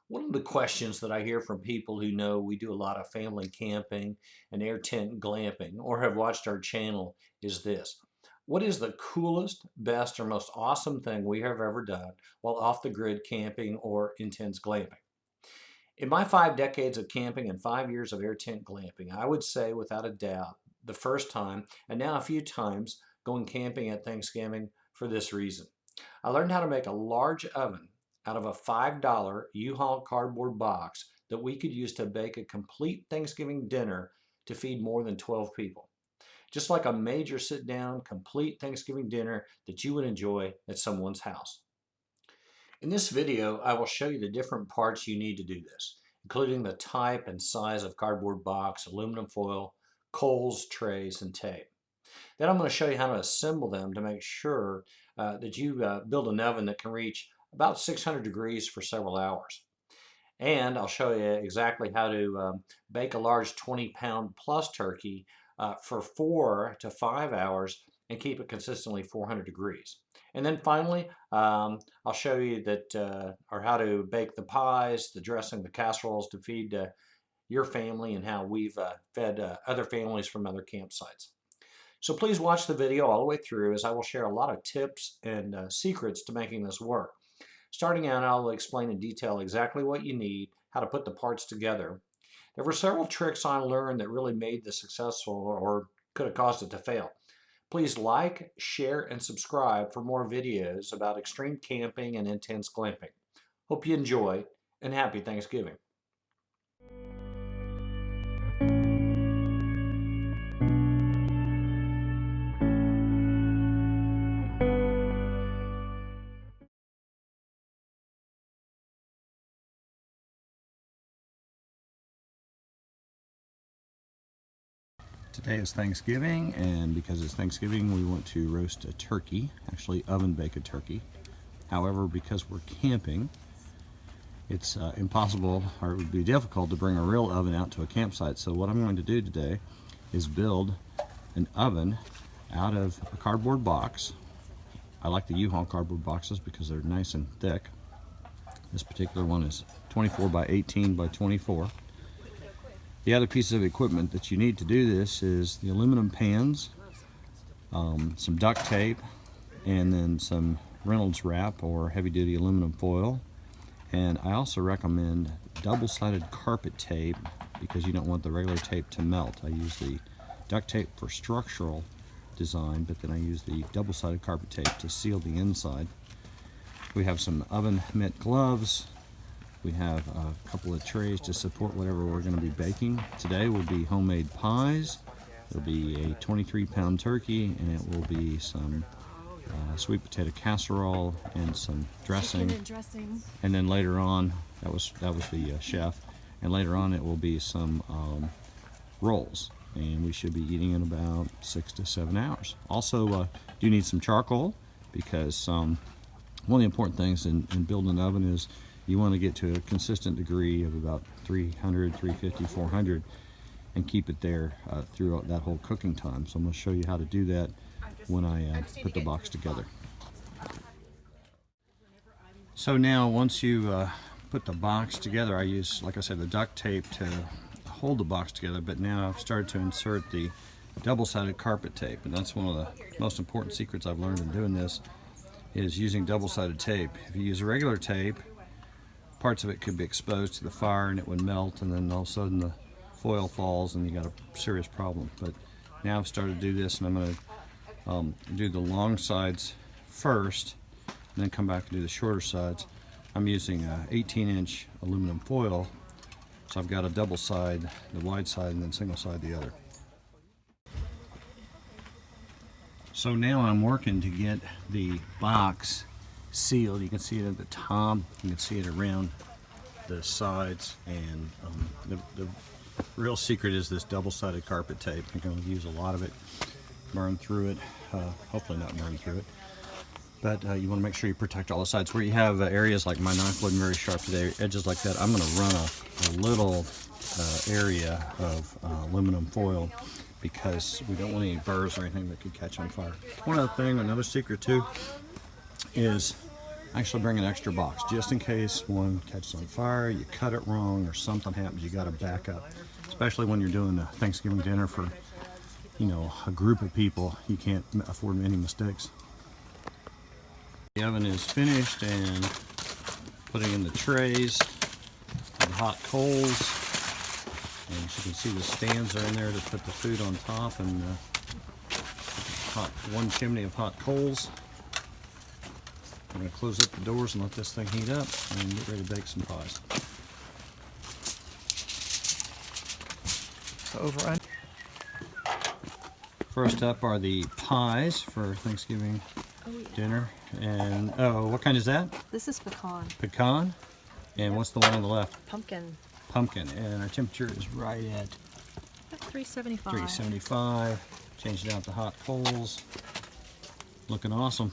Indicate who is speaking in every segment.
Speaker 1: One of the questions that I hear from people who know we do a lot of family camping and air tent glamping or have watched our channel is this. What is the coolest, best, or most awesome thing we have ever done while off the grid camping or intense glamping? In my 5 decades of camping and 5 years of air tent glamping, I would say without a doubt the first time and now a few times going camping at Thanksgiving for this reason. I learned how to make a large oven out of a $5 U-Haul cardboard box that we could use to bake a complete Thanksgiving dinner to feed more than 12 people. Just like a major sit-down, complete Thanksgiving dinner that you would enjoy at someone's house. In this video, I will show you the different parts you need to do this, including the type and size of cardboard box, aluminum foil, coals, trays, and tape. Then I'm going to show you how to assemble them to make sure that you build an oven that can reach about 600 degrees for several hours. And I'll show you exactly how to bake a large 20-pound plus turkey for 4 to 5 hours and keep it consistently 400 degrees. And then finally, I'll show you that or how to bake the pies, the dressing, the casseroles to feed your family, and how we've fed other families from other campsites. So please watch the video all the way through, as I will share a lot of tips and secrets to making this work. Starting out, I'll explain in detail exactly what you need, how to put the parts together. There were several tricks I learned that really made this successful or could have caused it to fail. Please like, share, and subscribe for more videos about extreme camping and intense glamping. Hope you enjoy, and happy Thanksgiving.
Speaker 2: Today is Thanksgiving, and because it's Thanksgiving, we want to roast a turkey, actually oven bake a turkey. However, because we're camping, it's impossible, or it would be difficult to bring a real oven out to a campsite. So what I'm going to do today is build an oven out of a cardboard box. I like the U-Haul cardboard boxes because they're nice and thick. This particular one is 24 by 18 by 24. The other pieces of equipment that you need to do this is the aluminum pans, some duct tape, and then some Reynolds wrap or heavy-duty aluminum foil. And I also recommend double-sided carpet tape because you don't want the regular tape to melt. I use the duct tape for structural design, but then I use the double-sided carpet tape to seal the inside. We have some oven mitt gloves. We have a couple of trays to support whatever we're going to be baking. Today will be homemade pies. There'll be a 23-pound turkey, and it will be some sweet potato casserole and some dressing. And then later on, that was the chef. And later on, it will be some rolls, and we should be eating in about 6 to 7 hours. Also, do need some charcoal because one of the important things in building an oven is you want to get to a consistent degree of about 300, 350, 400 and keep it there throughout that whole cooking time. So I'm going to show you how to do that when I put the box together. So now once you put the box together, I use, like I said, the duct tape to hold the box together, but now I've started to insert the double-sided carpet tape, and that's one of the most important secrets I've learned in doing this is using double-sided tape. If you use regular tape, parts of it could be exposed to the fire and it would melt, and then all of a sudden the foil falls and you got a serious problem. But now I've started to do this, and I'm going to do the long sides first and then come back and do the shorter sides. I'm using 18-inch aluminum foil, so I've got a double side, the wide side, and then single side the other. So now I'm working to get the box sealed. You can see it at the top, you can see it around the sides, and the real secret is this double-sided carpet tape. I'm going to use a lot of it, burn through it, hopefully not burn through it, but you want to make sure you protect all the sides. Where you have areas like my knife wasn't very sharp today, edges like that, I'm going to run a little area of aluminum foil because we don't want any burrs or anything that could catch on fire. One other thing, another secret too, is actually bring an extra box just in case one catches on fire, you cut it wrong, or something happens. You got to back up, especially when you're doing a Thanksgiving dinner for, you know, a group of people. You can't afford any mistakes. The oven is finished, and putting in the trays, the hot coals, and as you can see the stands are in there to put the food on top, and one chimney of hot coals. I'm going to close up the doors and let this thing heat up and get ready to bake some pies.
Speaker 3: Over on.
Speaker 2: First up are the pies for Thanksgiving dinner. And oh, what kind is that?
Speaker 4: This is pecan.
Speaker 2: Pecan. And what's the one on the left?
Speaker 4: Pumpkin.
Speaker 2: Pumpkin. And our temperature is right at
Speaker 4: 375.
Speaker 2: 375. Change it out to hot coals. Looking awesome.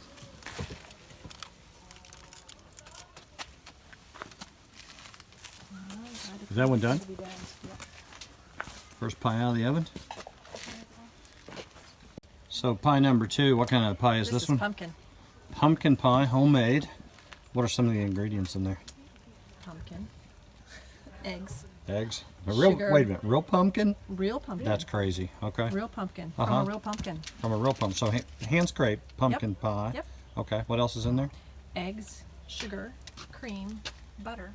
Speaker 2: Is that one done? First pie out of the oven. So pie number 2, what kind of pie is this one?
Speaker 4: Pumpkin.
Speaker 2: Pumpkin pie, homemade. What are some of the ingredients in there?
Speaker 4: Pumpkin. Eggs.
Speaker 2: Eggs.
Speaker 4: Sugar.
Speaker 2: Wait a minute, real pumpkin?
Speaker 4: Real pumpkin.
Speaker 2: That's crazy. Okay.
Speaker 4: Real pumpkin.
Speaker 2: Uh-huh.
Speaker 4: From a real pumpkin.
Speaker 2: From a real pumpkin. So hand scraped pumpkin pie.
Speaker 4: Yep.
Speaker 2: Okay. What else is in there?
Speaker 4: Eggs, sugar, cream, butter,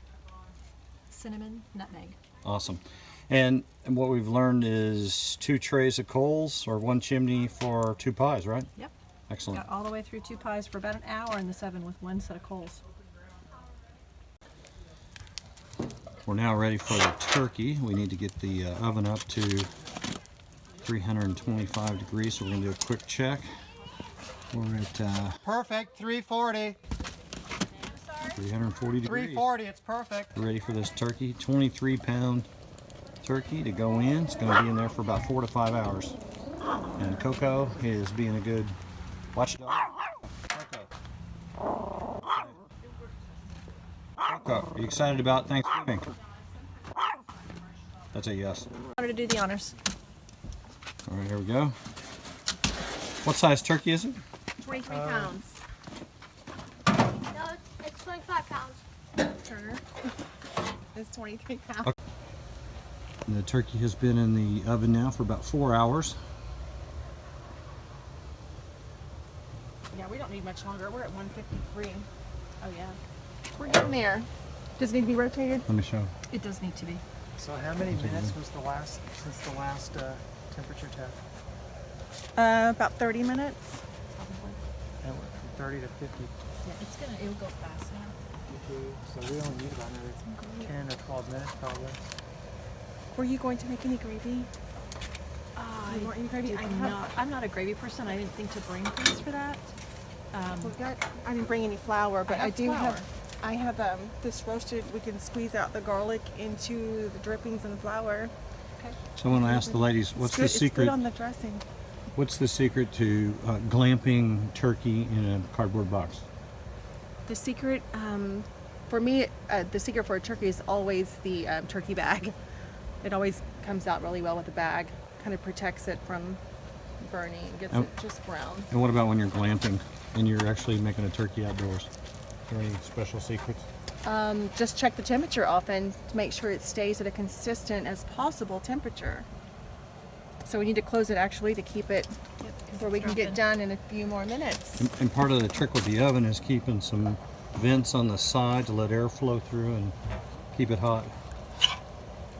Speaker 4: cinnamon, nutmeg.
Speaker 2: Awesome. And what we've learned is 2 trays of coals or 1 chimney for 2 pies, right?
Speaker 4: Yep.
Speaker 2: Excellent.
Speaker 4: Got all the way through 2 pies for about an hour in this oven with 1 set of coals.
Speaker 2: We're now ready for the turkey. We need to get the oven up to 325 degrees, so we're going to do a quick check. We're at
Speaker 3: Perfect, 340.
Speaker 2: 340 degrees.
Speaker 3: 340, it's perfect.
Speaker 2: We're ready for this turkey. 23-pound turkey to go in. It's going to be in there for about 4 to 5 hours. And Coco is being a good watchdog. Coco. Coco, are you excited about Thanksgiving? That's a yes.
Speaker 4: I wanted to do the honors.
Speaker 2: All right, here we go. What size turkey is it?
Speaker 5: 23 pounds. No, it's 25 pounds.
Speaker 4: Turner.
Speaker 5: It's 23 pounds.
Speaker 2: Okay. And the turkey has been in the oven now for about 4 hours.
Speaker 4: Yeah, we don't need much longer. We're at 153. Oh yeah.
Speaker 5: We're getting there. Does it need to be rotated?
Speaker 2: Let me show.
Speaker 4: It does need to be.
Speaker 3: So how many minutes was since the last temperature test?
Speaker 5: About 30 minutes.
Speaker 4: Probably.
Speaker 3: And it went from 30 to 50.
Speaker 4: Yeah, it'll go fast now.
Speaker 3: So we only need about another 10 or 12 minutes probably.
Speaker 5: Were you going to make any gravy? You want any gravy?
Speaker 4: I'm not a gravy person. I didn't think to bring things for that.
Speaker 5: I didn't bring any flour, but
Speaker 4: I have flour.
Speaker 5: I have this roasted. We can squeeze out the garlic into the drippings and the flour.
Speaker 4: Okay.
Speaker 2: So I want to ask the ladies, what's the
Speaker 5: It's
Speaker 2: secret?
Speaker 5: good on the dressing.
Speaker 2: What's the secret to glamping turkey in a cardboard box?
Speaker 5: The secret, for me, the secret for a turkey is always the turkey bag. It always comes out really well with the bag. Kind of protects it from burning, gets it just brown.
Speaker 2: And what about when you're glamping and you're actually making a turkey outdoors? Are there any special secrets?
Speaker 5: Just check the temperature often to make sure it stays at a consistent as possible temperature. So we need to close it actually to keep it where we can get done in a few more minutes.
Speaker 2: And part of the trick with the oven is keeping some vents on the side to let air flow through and keep it hot.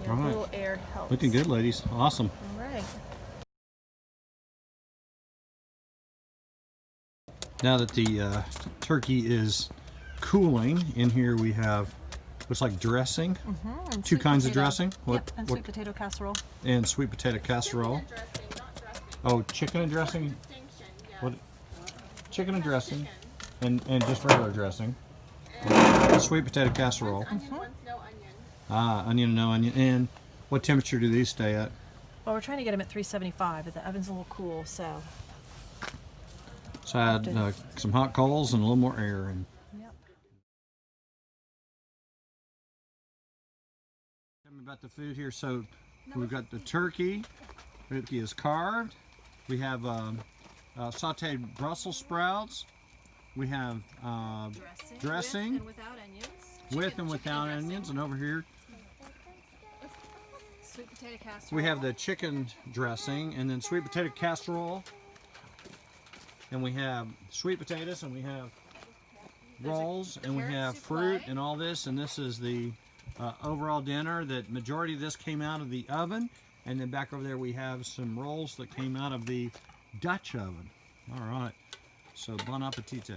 Speaker 5: Yeah,
Speaker 2: All
Speaker 5: a
Speaker 2: right.
Speaker 5: little air helps.
Speaker 2: Looking good, ladies. Awesome.
Speaker 5: All right.
Speaker 2: Now that the turkey is cooling, in here we have, looks like dressing.
Speaker 4: And
Speaker 2: 2
Speaker 4: sweet
Speaker 2: kinds of
Speaker 4: potato.
Speaker 2: dressing.
Speaker 4: Yep, and sweet potato casserole.
Speaker 2: And sweet potato casserole. Oh, chicken and dressing. What? Chicken and dressing, and just regular dressing. Sweet potato casserole. Ah, onion, no onion. And what temperature do these stay at?
Speaker 4: Well, we're trying to get them at 375, but the oven's a little cool, so.
Speaker 2: So I add some hot coals and a little more air. And
Speaker 4: Yep.
Speaker 2: tell me about the food here. So we've got the turkey. Turkey is carved. We have sauteed Brussels sprouts, We have dressing.
Speaker 6: With and without onions.
Speaker 2: With and without onions. And over here
Speaker 6: Sweet potato casserole.
Speaker 2: we have the chicken dressing, and then sweet potato casserole. And we have sweet potatoes, and we have rolls, and we
Speaker 6: carrot
Speaker 2: have
Speaker 6: souffle.
Speaker 2: fruit and all this. And this is the overall dinner. That majority of this came out of the oven. And then back over there we have some rolls that came out of the Dutch oven. All right. So bon appetit.